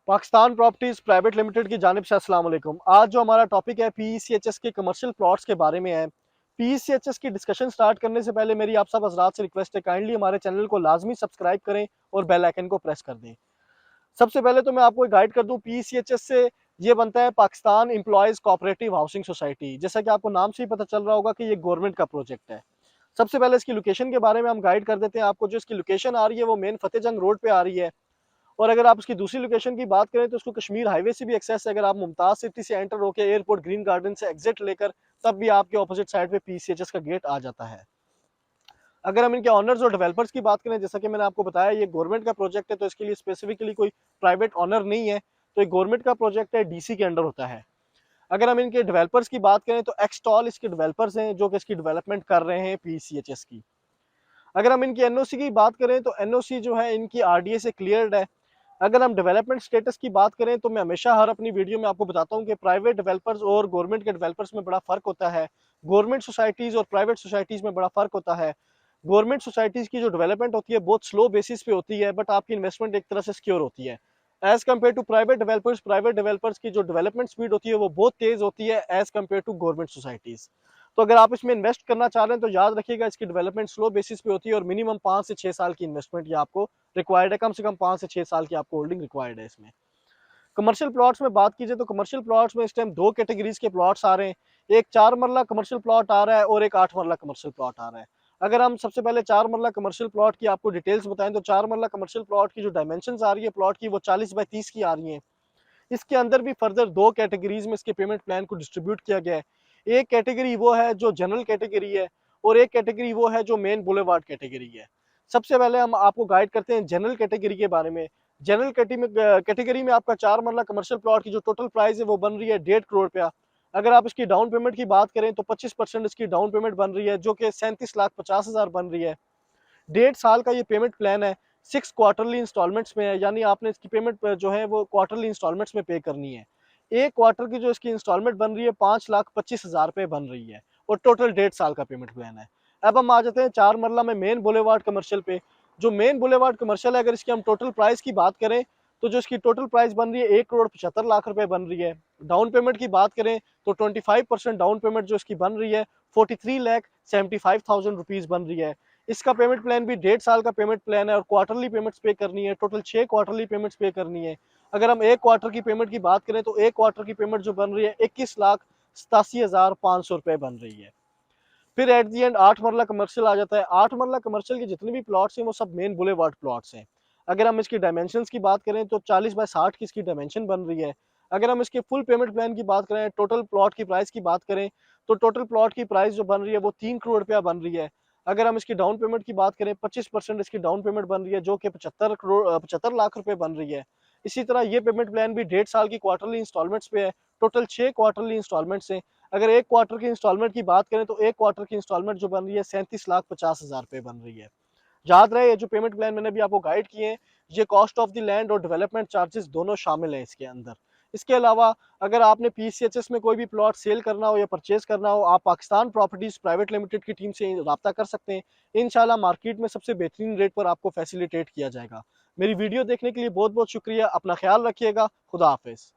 Pakistan properties private limited की जानिब से अस्सलाम वालेकुम। आज जो हमारा टॉपिक है पीईसीएचएस के कमर्शियल प्लॉट्स के बारे में है। पीईसीएचएस की डिस्कशन स्टार्ट करने से पहले मेरी आप सब हजरात से रिक्वेस्ट है, काइंडली हमारे चैनल को लाजमी सब्सक्राइब करें और बेल आइकन को प्रेस कर दें। सबसे पहले तो मैं आपको गाइड कर दूं, पीईसीएचएस से ये बनता है Pakistan employees cooperative housing society. जैसा कि आपको नाम से ही पता चल रहा होगा कि ये गवर्नमेंट का प्रोजेक्ट है। सबसे पहले इसकी लोकेशन के बारे में हम गाइड कर देते हैं आपको। जो इसकी लोकेशन आ रही है वो मेन फतेह जंग रोड पे आ रही है। और अगर आप उसकी दूसरी लोकेशन की बात करें तो उसको कश्मीर हाईवे से भी एक्सेस है। अगर आप मुमताज सिटी से एंटर होकर एयरपोर्ट ग्रीन गार्डन से एग्जिट लेकर तब भी आपके ऑपोजिट साइड पे पीसीएचएस का गेट आ जाता है। अगर हम इनके ऑनर्स और डेवलपर्स की बात करें, जैसा कि मैंने आपको बताया ये गवर्नमेंट का प्रोजेक्ट है, तो इसके लिए स्पेसिफिकली कोई प्राइवेट ऑनर नहीं है। तो ये गवर्नमेंट का प्रोजेक्ट है, डीसी के अंडर होता है। अगर हम इनके डेवलपर्स की बात करें तो एक्सटॉल इसके डेवलपर्स हैं जो कि इसकी डेवलपमेंट कर रहे हैं पीसीएचएस की। अगर हम इनकी एनओसी की बात करें तो एनओसी जो है इनकी आरडीए से क्लियर्ड है। अगर हम डेवलपमेंट स्टेटस की बात करें तो मैं हमेशा हर अपनी वीडियो में आपको बताता हूँ कि प्राइवेट डेवलपर्स और गवर्नमेंट के डेवलपर्स में बड़ा फर्क होता है। गवर्नमेंट सोसाइटीज और प्राइवेट सोसाइटीज में बड़ा फर्क होता है। गवर्नमेंट सोसाइटीज की जो डेवलपमेंट होती है बहुत स्लो बेसिस पे होती है, बट आपकी इन्वेस्टमेंट एक तरह से सिक्योर होती है। As compare to private developers की जो डेवलपमेंट स्पीड होती है वो बहुत तेज होती है as compare to government societies. तो अगर आप इसमें इन्वेस्ट करना चाह रहे हैं तो याद रखिएगा इसकी डेवलपमेंट स्लो बेसिस पे होती है और मिनिमम 5 से 6 साल की इन्वेस्टमेंट ये आपको रिक्वायर्ड है। कम से कम 5 से 6 साल की आपको होल्डिंग रिक्वायर्ड है इसमें। कमर्शियल प्लॉट्स में बात कीजिए तो कमर्शियल प्लॉट्स में इस टाइम दो कैटेगरीज के प्लॉट्स आ रहे हैं। एक 4 मरला कमर्शियल प्लॉट आ रहा है और एक 8 मरला कमर्शियल प्लॉट आ रहा है। अगर हम सबसे पहले 4 मरला कमर्शियल प्लॉट की आपको डिटेल्स बताएं तो 4 मरला कमर्शियल प्लॉट की जो डायमेंशन आ रही है प्लॉट की वो 40 बाई 30 की आ रही है। इसके अंदर भी फर्दर दो कैटेगरीज में इसके पेमेंट प्लान को डिस्ट्रीब्यूट किया गया है। एक कैटेगरी वो है जो जनरल कैटेगरी है और एक कैटेगरी वो है जो मेन बुलेवार्ड कैटेगरी है। सबसे पहले हम आपको गाइड करते हैं जनरल कैटेगरी के बारे में। जनरल कैटेगरी में आपका 4 मरला कमर्शियल प्लॉट की जो टोटल प्राइस है वो बन रही है 1.5 करोड़ रुपया। अगर आप इसकी डाउन पेमेंट की बात करें तो 25% इसकी डाउन पेमेंट बन रही है जो कि 37,50,000 बन रही है। 1.5 साल का ये पेमेंट प्लान है। 6 क्वार्टरली इंस्टॉलमेंट्स में है, यानी आपने इसकी पेमेंट जो है वो क्वार्टरली इंस्टॉलमेंट्स में पे करनी है। एक क्वार्टर की जो इसकी इंस्टॉलमेंट बन रही है 5,25,000 रुपये बन रही है और टोटल 1.5 साल का पेमेंट प्लान है। अब हम आ जाते हैं 4 मरला में मेन बुलेवार्ड कमर्शियल पे। जो मेन बुलेवार्ड कमर्शियल है, अगर इसकी हम टोटल प्राइस की बात करें तो जो इसकी टोटल प्राइस बन रही है 1,75,00,000 रुपए बन रही है। डाउन पेमेंट की बात करें तो 25% डाउन पेमेंट जो इसकी बन रही है 43,75,000 रुपीज बन रही है। इसका पेमेंट प्लान भी 1.5 साल का पेमेंट प्लान है और क्वार्टरली पेमेंट्स पे करनी है। टोटल 6 क्वार्टरली पेमेंट्स पे करनी है। अगर हम एक क्वार्टर की पेमेंट की बात करें तो एक क्वार्टर की पेमेंट जो बन रही है 21,87,500 रुपए बन रही है। फिर एट दी एंड 8 मरला कमर्शियल आ जाता है। 8 मरला कमर्शियल के जितने भी प्लॉट्स हैं वो सब मेन बुलेवार्ड प्लॉट्स हैं। अगर हम इसकी डायमेंशन की बात करें तो 40 बाई 60 की इसकी डायमेंशन बन रही है। अगर हम इसके फुल पेमेंट प्लान की बात करें, टोटल प्लॉट की प्राइस की बात करें तो टोटल प्लॉट की प्राइस जो बन रही है वो 3 करोड़ रुपया बन रही है। अगर हम इसकी डाउन पेमेंट की बात करें 25% इसकी डाउन पेमेंट बन रही है जो कि 75 लाख रुपए बन रही है। इसी तरह ये पेमेंट प्लान भी 1.5 साल की क्वार्टरली इंस्टॉलमेंट्स पे है। टोटल 6 क्वार्टरली इंस्टॉलमेंट्स हैं। अगर एक क्वार्टर की इंस्टॉलमेंट की बात करें तो एक क्वार्टर की इंस्टॉलमेंट जो बन रही है 37,50,000 रुपए बन रही है। याद रहे ये जो पेमेंट प्लान मैंने भी आपको गाइड किए हैं ये कॉस्ट ऑफ द लैंड और डेवलपमेंट चार्जेस दोनों शामिल हैं इसके अंदर। इसके अलावा अगर आपने पीसीएचएस में कोई भी प्लॉट सेल करना हो या परचेज करना हो, आप पाकिस्तान प्रॉपर्टीज प्राइवेट लिमिटेड की टीम से रब्ता कर सकते हैं। इंशाल्लाह मार्केट में सबसे बेहतरीन रेट पर आपको फैसिलिटेट किया जाएगा। मेरी वीडियो देखने के लिए बहुत बहुत शुक्रिया। अपना ख्याल रखिएगा। खुदा हाफिज।